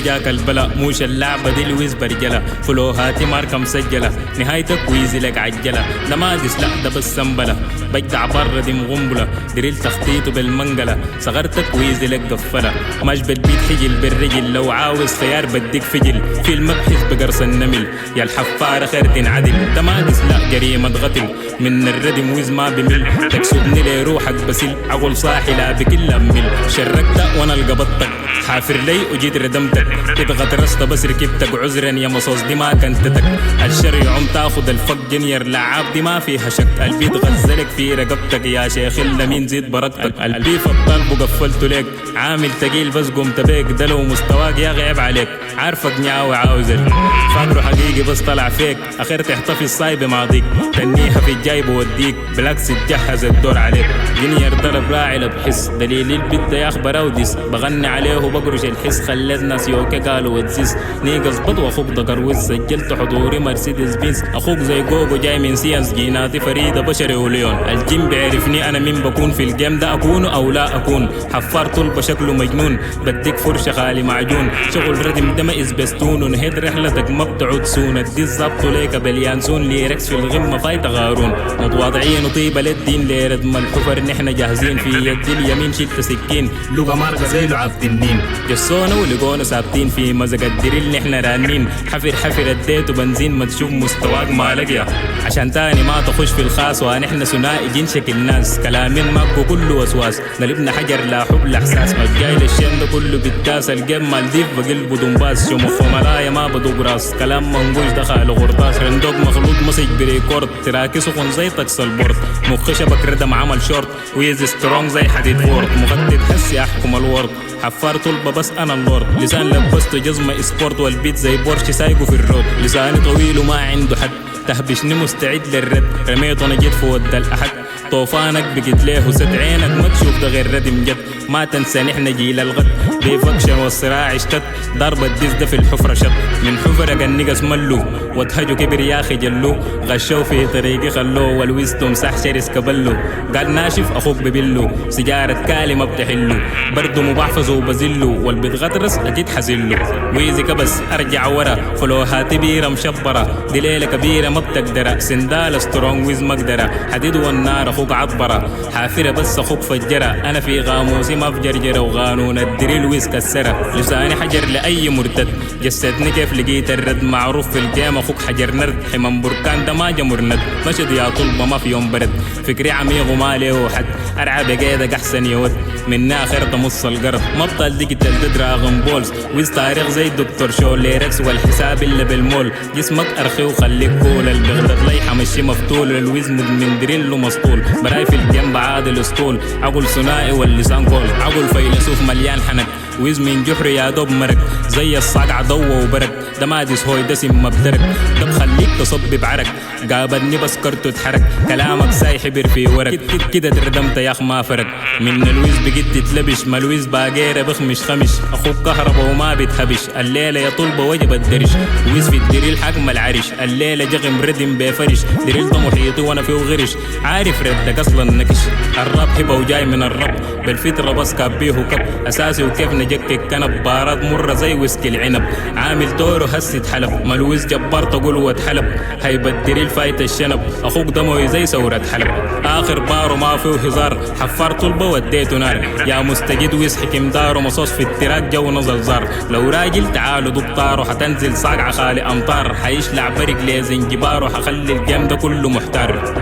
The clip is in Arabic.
جاك البلا موش اللعبة دي لويز برجلة فلوهاتي ماركة مسجلة نهايتك ويزي لك عجلة ده ما دس لا ده بس سنبلة بجدع برا دي مغنبلة دريل تخطيطه بالمنقلة صغرتك ويزي لك قفلة ماش بالبيت حجل بالرجل لو عاوز خيار بديك فجل في المبحث بقرص النمل يا الحفارة خير تنعدل ده ما دس لا جريمة قتل من الردم ويز ما بمل تكسبني لي روحك بسل عقل صاحي لا بكل أمل شركت وانا القبضتك حافر لي وجيت ردمتك اتغطرست بس ركبتك عذرا يا مصاص دي ما كنتتك الشر يعم تاخد الفق جنير لعاب دي ما فيها شك البيت غزلك في رقبتك يا شيخ اللمين زيد بركتك البي فالطلب وقفلته ليك عامل تقيل بس قمت بيك ده لو مستواك يا غيب عليك عارفك نعاوي عاوزك فاكره حقيقي بس طلع فيك اخير تحتفي الصايب ماضيك تنيها في الجايب ووديك بالعكس تجهز الدور عليك جنير ضرب راعي بحس دليل البيت ده يا اخبار اوديس بغني عليه وبقرش الحس خليت ناس يوكي قالوا وتزيس نيقص بط واخوك دقر وز سجلت حضوري مرسيدس بنز اخوك زي جوجو جاي من سيانس جيناتي فريدة بشري وليون الجيم بيعرفني انا مين بكون في الجيم ده اكون او لا اكون حفار طلبة شكله مجنون بديك فرشة خالي معجون شغل ردم ده ما اسبستون ونهد رحلتك ما بتعود سون ادي الزبط ليك باليانسون ليركس في الغمة فايت غارون متواضعين وطيبة للدين لردم الحفر نحن جاهزين في يد اليمين شلت سكين لغة ماركة زي لعب تنين جسونا ولقونا ثابتين في مزق الدريل نحن رانين حفر اديته بنزين ما تشوف مستواك ما لقيا عشان تاني ما تخش في الخاص ونحن ثنائي جين شكل ناس كلامين ماكو كله وسواس نلبنا حجر لا حب لا احساس ما جاي للشين ده كله بالداس الجيم مالديف بقلبه دنباس شمخ ملايا ما بدوق راس كلام منقوش دخل غرطاس رندوق مخلوط مسج بريكورد تراكي سخن زي تكسر البورد مخ شبك ردم عمل شورت ويز سترونج زي حديد فورد مغطي تحسي احكم الورد حفار طلبة بس انا اللورد لسان لبسته جزمة اسبورت والبيت زي بورش سايقه في الرود لساني طويل وما عنده حد تهبشني مستعد للرد رميت وانا جيت فود الاحد طوفانك بقيت ليه وسد عينك ما تشوف ده غير ردم جد ما تنسى نحن جيل الغد بيفكشن والصراع اشتد ضرب الديس ده في الحفرة شط من حفرة النقص ملو واتهجوا كبر يا اخي جلو غشوا في طريقي خلوه والويستم سح شرس كبلو قال ناشف اخوك ببلو سيجارة كالي ما بتحلو برضو مبحفظه وبزلو والبتغطرس اكيد حزلو ويزي كبس ارجع ورا فلوهاتي بيرة مشبرة دي ليلة كبيرة ما بتقدر سندال سترونج ويز مقدرة حديد والنار اخوك عطبرة حافرة بس اخوك فجرة انا في غاموسي ما بجرجرة وغانون الدريل ويز كسرة لساني حجر لاي مرتد جسدني كيف لقيت الرد معروف في الجيم اخوك حجر نرد حمام بركان ده ما جمر ند مشد يا طلبة ما في يوم برد فكري عميق وما له حد ارعى بقيدك احسن يود من اخر تمص القرض مبطل ديجيتال دراغون بولز ويز تاريخ زي الدكتور شو ليركس والحساب اللي بالمول جسمك ارخي وخليك كول البغداد ليحة مشي مفتول الويز مدمن دريل ومسطول براي في الجنب عادل اسطول عقل ثنائي واللسان كول عقل فيلسوف مليان حنك ويز من جحر يا دوب مرق زي الصقع ضوى وبرق ده ما ديس هوي دسم مبدرك ده بخليك تصبب عرق قابلني بس كرته اتحرك كلامك سايحبر في ورق كده تردمت يا اخ ما فرق من الويز بقيت تتلبش ما الويز باقيرة بخمش خمش اخوك كهربا وما بتهبش الليلة يا طلبة وجب الدرش ويز في الدريل حكم العرش الليلة جغم ردم بفرش دريل ده محيطي وانا فيه غرش عارف ردك اصلا نكش الراب هبه وجاي من الرب بالفطرة بس كابيه كب اساسي وكيف نجكك كنب بارات مرة زي ويسكي العنب عامل دور وهسة حلب ملوز جبار تقول واتحلب هيبدري الفايت الشنب اخوك دموي زي ثورة حلب اخر بارو ما فيه هزار حفار طلبة وديته نار يا مستجد ويسحك مدار مصوص في التراك جو نزل زار لو راجل تعالوا دكتار وحتنزل صاقع خالي امطار حيشلع برق لي زنجبار وحخلي الجيم ده كله محتار